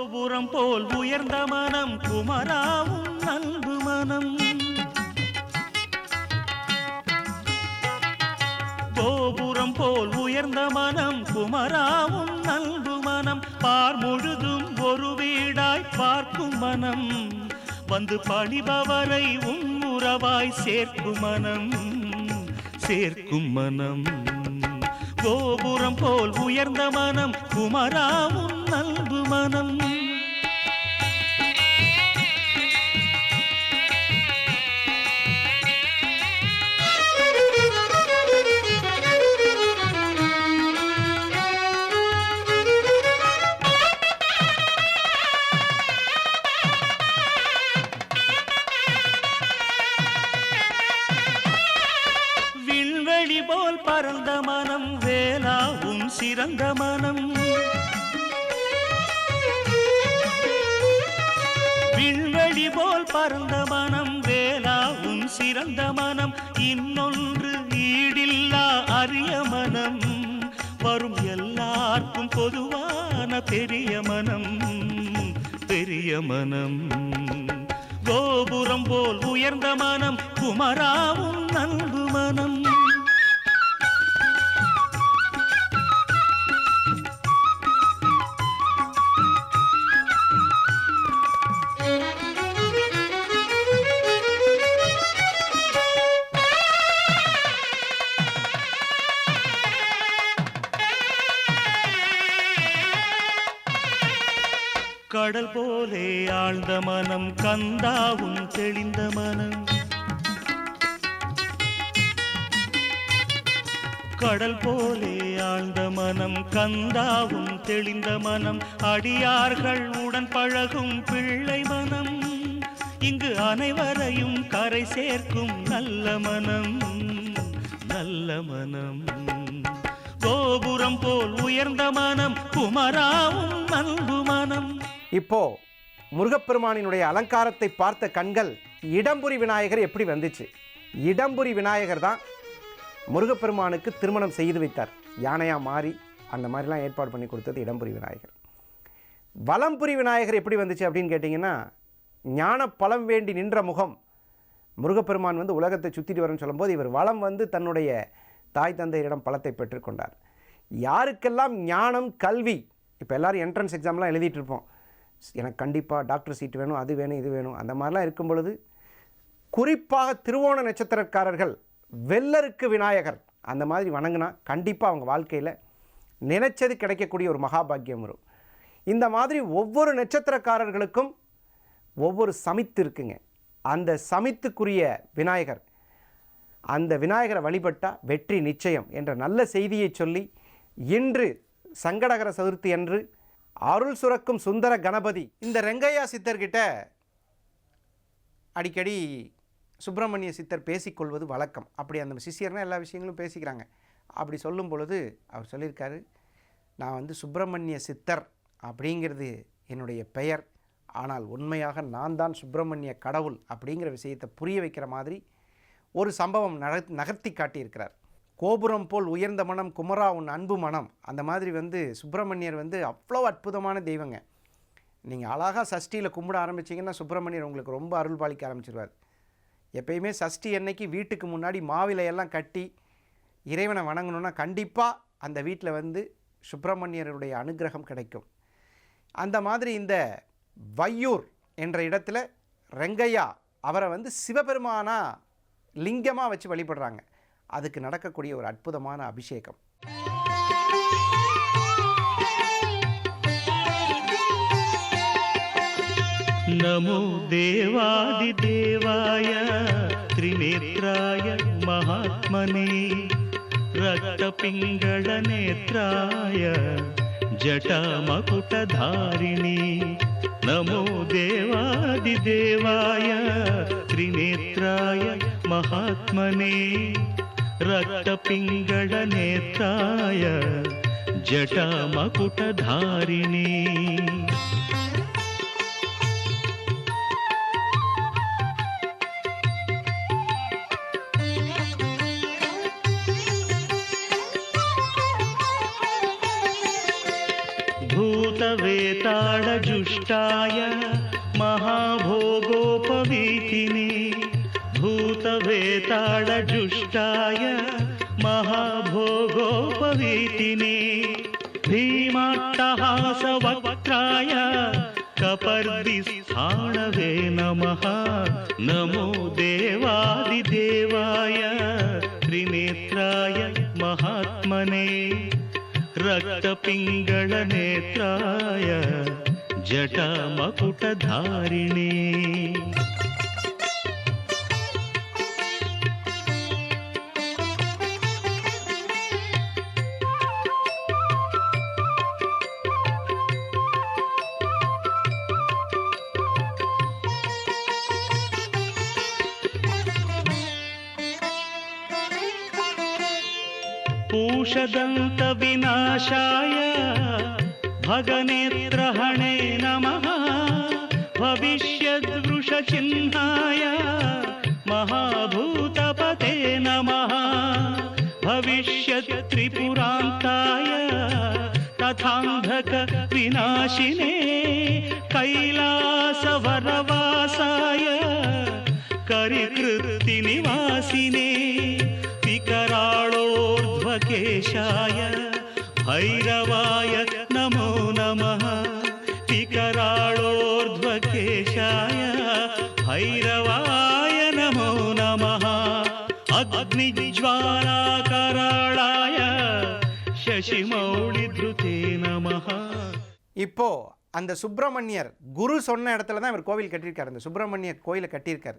கோபுரம் போல் உயர்ந்த மனம் குமராவும் அன்பு மனம். கோபுரம் போல் உயர்ந்த மனம் குமராவும் அன்பு மனம். பார் முழுதும் ஒரு வீடாய் பார்க்கும் மனம். வந்து பணிபவரை உம்முறவாய் சேர்க்கும் மனம், சேர்க்கும் மனம். கோபுரம் போல் உயர்ந்த மனம் குமராவும் அன்பு மனம். விண்வெளி போல் பரந்த மனம் வேலாவும் சிறந்த மனம். விண்வெளி போல் பரந்த மனம் வேலாவும் சிறந்த மனம். இன்னொன்று ஈடில்லா அரிய மனம். வரும் எல்லாருக்கும் பொதுவான பெரிய மனம், பெரிய மனம். கோபுரம் போல் உயர்ந்த மனம் குமராவும் அன்பு மனம். கடல் போலே ஆழ்ந்த மனம் கந்தாவும் தெளிந்த மனம். கடல் போலே ஆழ்ந்த மனம் கந்தாவும் தெளிந்த மனம். அடியார்கள் உடன் பழகும் பிள்ளை மனம். இங்கு அனைவரையும் கரை சேர்க்கும் நல்ல மனம், நல்ல மனம். கோபுரம் போல் உயர்ந்த மனம் குமராவும் அன்பு மனம். இப்போ முருகப்பெருமானினுடைய அலங்காரத்தை பார்த்த கண்கள் இடம்புரி விநாயகர் எப்படி வந்துச்சு? இடம்புரி விநாயகர் தான் முருகப்பெருமானுக்கு திருமணம் செய்து வைத்தார். யானையாக மாறி அந்த மாதிரிலாம் ஏற்பாடு பண்ணி கொடுத்தது இடம்புரி விநாயகர். வலம்புரி விநாயகர் எப்படி வந்துச்சு அப்படின்னு கேட்டிங்கன்னா, ஞான பலம் வேண்டி நின்ற முகம். முருகப்பெருமான் வந்து உலகத்தை சுற்றிட்டு வரன்னு சொல்லும்போது இவர் வலம் வந்து தன்னுடைய தாய் தந்தையரிடம் பலத்தை பெற்றுக்கொண்டார். யாருக்கெல்லாம் ஞானம் கல்வி, இப்போ எல்லோரும் என்ட்ரன்ஸ் எக்ஸாம்லாம் எழுதிட்டு இருப்போம், எனக்கு கண்டிப்பாக டாக்டர் சீட் வேணும், அது வேணும், இது வேணும், அந்த மாதிரிலாம் இருக்கும் பொழுது குறிப்பாக திருவோண நட்சத்திரக்காரர்கள் வெள்ளருக்கு விநாயகர் அந்த மாதிரி வணங்கினா கண்டிப்பாக அவங்க வாழ்க்கையில் நினைச்சது கிடைக்கக்கூடிய ஒரு மகாபாக்கியம் வரும். இந்த மாதிரி ஒவ்வொரு நட்சத்திரக்காரர்களுக்கும் ஒவ்வொரு சமித்து இருக்குங்க. அந்த சமித்துக்குரிய விநாயகர், அந்த விநாயகரை வழிபட்டால் வெற்றி நிச்சயம் என்ற நல்ல செய்தியை சொல்லி, இன்று சங்கடகர சதுர்த்தி அன்று அருள் சுரக்கும் சுந்தர கணபதி இந்த ரெங்கையா சித்தர்கிட்ட அடிக்கடி சுப்பிரமணிய சித்தர் பேசிக்கொள்வது வழக்கம். அப்படி அந்த சிஷியர்னால் எல்லா விஷயங்களும் பேசிக்கிறாங்க. அப்படி சொல்லும் பொழுது அவர் சொல்லியிருக்காரு, நான் வந்து சுப்பிரமணிய சித்தர் அப்படிங்கிறது என்னுடைய பெயர், ஆனால் உண்மையாக நான் தான் சுப்பிரமணிய கடவுள் அப்படிங்கிற விஷயத்தை புரிய வைக்கிற மாதிரி ஒரு சம்பவம் நகர்த்தி காட்டியிருக்கிறார். கோபுரம் போல் உயர்ந்த மனம் குமரா உன் அன்பு மனம். அந்த மாதிரி வந்து சுப்பிரமணியர் வந்து அவ்வளோ அற்புதமான தெய்வங்க. நீங்கள் அழகாக சஷ்டியில் கும்பிட ஆரம்பிச்சிங்கன்னா சுப்பிரமணியர் உங்களுக்கு ரொம்ப அருள் பாலிக்க ஆரம்பிச்சிருவார். எப்பயுமே சஷ்டி அன்னைக்கு வீட்டுக்கு முன்னாடி மாவிலையெல்லாம் கட்டி இறைவனை வணங்கணுன்னா கண்டிப்பாக அந்த வீட்டில் வந்து சுப்பிரமணியருடைய அனுகிரகம் கிடைக்கும். அந்த மாதிரி இந்த வையூர் என்ற இடத்துல ரெங்கையா அவரை வந்து சிவபெருமானா லிங்கமாக வச்சு வழிபடுறாங்க. அதுக்கு நடக்கக்கூடிய ஒரு அற்புதமான அபிஷேகம். நமோ தேவாதி தேவாய திரிநேத்ராய மகாத்மனே ரக்த பிங்கள நேத்ராய ஜடாமகுடதாரிணி. நமோ தேவாதி தேவாய திரிநேத்ராய மகாத்மனே ரக்த பிங்கள நேத்ராய ஜடாமகுடதாரிணி. भूतवेत भूतवेताळजुष्टाय महाभोगोपवीतिने भूतवेताळजुष्टाय महाभोगोपवीतिने भीमाट्टहासवक्त्राय कपर्दिस्थाणवे नमः नमो देवादिदेवाय त्रिनेत्राय महात्मने रक्तपिङ्गळनेत्राय जटामकुटधारिणे पूषदन्तविनाशाय भगनेत्रहणे नमः भविष्यद्वृषचिह्नाय महाभूतपते नमः भविष्यत्त्रिपुरान्ताय तथान्धकविनाशिने कैलासवरवासाय करिकृत्तिनिवासिने विकराळोर्ध्वकेशाय भैरवाय नमो नमः विकराळोर्ध्वकेशाय भैरवाय नमो नमः अग्निज्वालाकराळाय शशिमौळिधृते नमः. இப்போ அந்த சுப்பிரமணியர் குரு சொன்ன இடத்துல தான் இவர் கோவில் கட்டியிருக்கார். அந்த சுப்பிரமணியர் கோயிலை கட்டியிருக்கார்.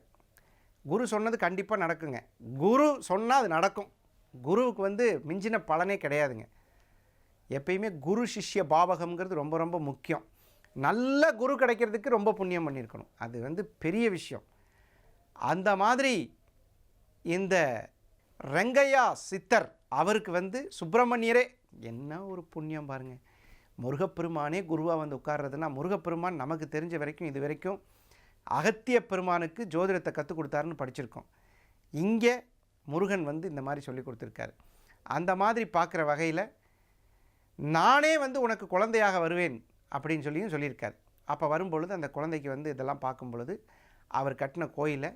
குரு சொன்னது கண்டிப்பாக நடக்குங்க. குரு சொன்னால் அது நடக்கும். குருவுக்கு மிஞ்சின பலனே கிடையாதுங்க. எப்பயுமே குரு சிஷ்ய பாவகம்ங்கிறது ரொம்ப ரொம்ப முக்கியம். நல்ல குரு கிடைக்கிறதுக்கு ரொம்ப புண்ணியம் பண்ணியிருக்கணும். அது பெரிய விஷயம். அந்த மாதிரி இந்த ரெங்கையா சித்தர் அவருக்கு சுப்பிரமணியரே என்ன ஒரு புண்ணியம் பாருங்கள். முருகப்பெருமானே குருவாக உட்கார்றதுன்னா, முருகப்பெருமான் நமக்கு தெரிஞ்ச வரைக்கும் இது வரைக்கும் அகத்திய பெருமானுக்கு ஜோதிடத்தை கற்றுக் கொடுத்தாருன்னு படிச்சிருக்கோம். இங்கே முருகன் இந்த மாதிரி சொல்லி கொடுத்துருக்காரு. அந்த மாதிரி பார்க்குற வகையில் நானே உனக்கு குழந்தையாக வருவேன் அப்படின்னு சொல்லியிருக்காரு. அப்போ வரும்பொழுது அந்த குழந்தைக்கு இதெல்லாம் பார்க்கும் பொழுது அவர் கட்டின கோயிலை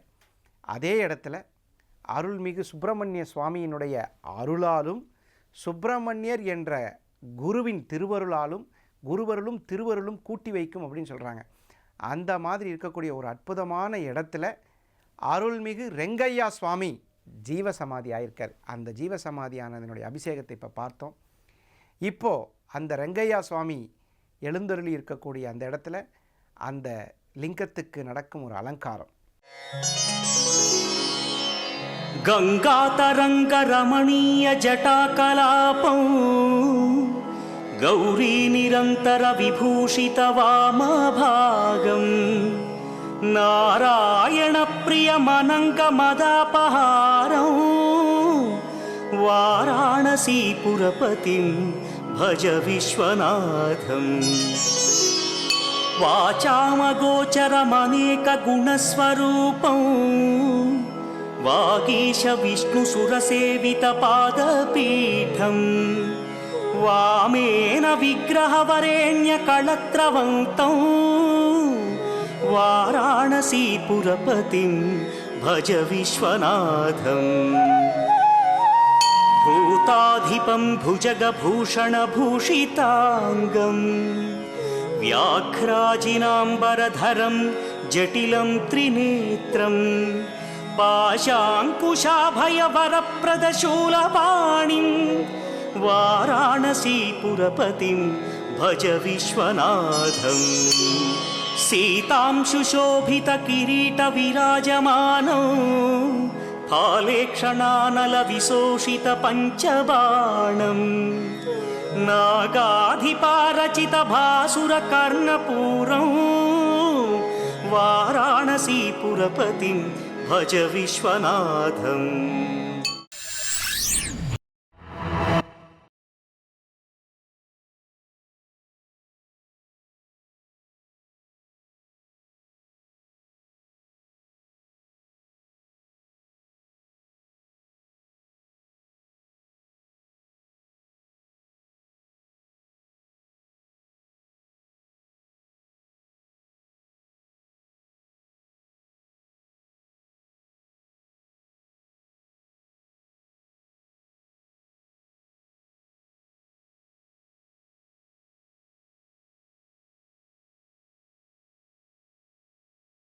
அதே இடத்துல அருள்மிகு சுப்பிரமணிய சுவாமியினுடைய அருளாலும் சுப்பிரமணியர் என்ற குருவின் திருவருளாலும் குருவருளும் திருவருளும் கூட்டி வைக்கும் அப்படின்னு சொல்கிறாங்க. அந்த மாதிரி இருக்கக்கூடிய ஒரு அற்புதமான இடத்துல அருள்மிகு ரெங்கையா சுவாமி ஜீவசமாதி ஆயிருக்கார். அந்த ஜீவசமாதியானதனுடைய அபிஷேகத்தை இப்போ பார்த்தோம். இப்போது அந்த ரெங்கையா சுவாமி எழுந்தருளி இருக்கக்கூடிய அந்த இடத்துல அந்த லிங்கத்துக்கு நடக்கும் ஒரு அலங்காரம். गंगातरंग रमणीय जटाकलापं गौरी निरंतर विभूषित वामभागं नारायण प्रिय मनंग मदापहारं वाराणसीपुरपतिं भज विश्वनाथं वाचामगोचरमनेक गुणस्वरूपं वागीश विष्णुसुरसेवित पादपीठं वामेन विग्रहवरेण्य कळत्रवन्तं वाराणसीपुरपतिं भज विश्वनाथं भूताधिपं भुजगभूषणभूषिताङ्गं व्याघ्राजिनाम्बरधरं जटिलं त्रिनेत्रं पाशाङ्कुशाभयवरप्रदशूलपाणिं वाराणसीपुरपतिं भज विश्वनाथं सीतां सुशोभितकिरीटविराजमानं फालेक्षणानलविशोषितपञ्चबाणं नागाधिपारचितभासुरकर्णपूरं वाराणसीपुरपतिं भज विश्वनाथं.